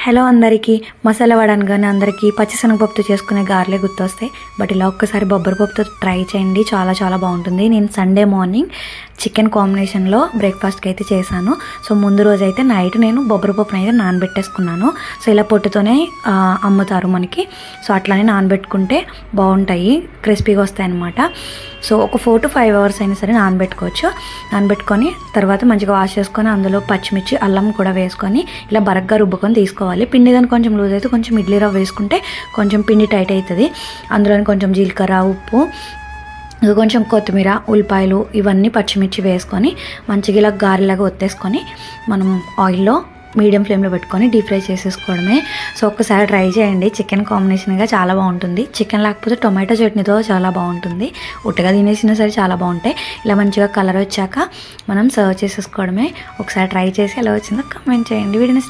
Hello అందరికీ మసాలా వడ అనగానే అందరికీ పచ్చిశనగపప్పుతో చేసుకునే గారెలే గుర్తొస్తాయి. బట్ ఇలా ఒక్కసారి బొబ్బరి పప్పుతో ట్రై చేయండి, చాలా చాలా బాగుంటుంది. నేను సండే మార్నింగ్ చికెన్ కాంబినేషన్లో బ్రేక్ఫాస్ట్కి అయితే చేశాను. సో ముందు రోజు అయితే నైట్ నేను బొబ్బరి పప్పును అయితే నానబెట్టేసుకున్నాను. సో ఇలా పొట్టుతోనే అమ్ముతారు మనకి. సో అట్లానే నానబెట్టుకుంటే బాగుంటాయి, క్రిస్పీగా వస్తాయి అన్నమాట. సో ఒక 4 to 5 hours అయినా సరే నానబెట్టుకోవచ్చు. నానబెట్టుకొని తర్వాత మంచిగా వాష్ చేసుకొని అందులో పచ్చిమిర్చి అల్లం కూడా వేసుకొని ఇలా బరగ్గా రుబ్బుకొని తీసుకోవాలి. పిండి కానీ కొంచెం లూజ్ అయితే కొంచెం ఇడ్లీ రవ్వ వేసుకుంటే కొంచెం పిండి టైట్ అవుతుంది. అందులోని కొంచెం జీలకర్ర, ఉప్పు, కొంచెం కొత్తిమీర, ఉల్లిపాయలు ఇవన్నీ పచ్చిమిర్చి వేసుకొని మంచిగా ఇలా గారెలాగా ఒత్తేసుకొని మనం ఆయిల్లో మీడియం ఫ్లేమ్లో పెట్టుకొని డీప్ ఫ్రై చేసేసుకోవడమే. సో ఒక్కసారి ట్రై చేయండి, చికెన్ కాంబినేషన్గా చాలా బాగుంటుంది. చికెన్ లేకపోతే టొమాటో చట్నీతో చాలా బాగుంటుంది. ఉట్టగా తినేసినా సరే చాలా బాగుంటాయి. ఇలా మంచిగా కలర్ వచ్చాక మనం సర్వ్ చేసేసుకోవడమే. ఒకసారి ట్రై చేసి ఎలా వచ్చిందో కామెంట్ చేయండి. వీడియోని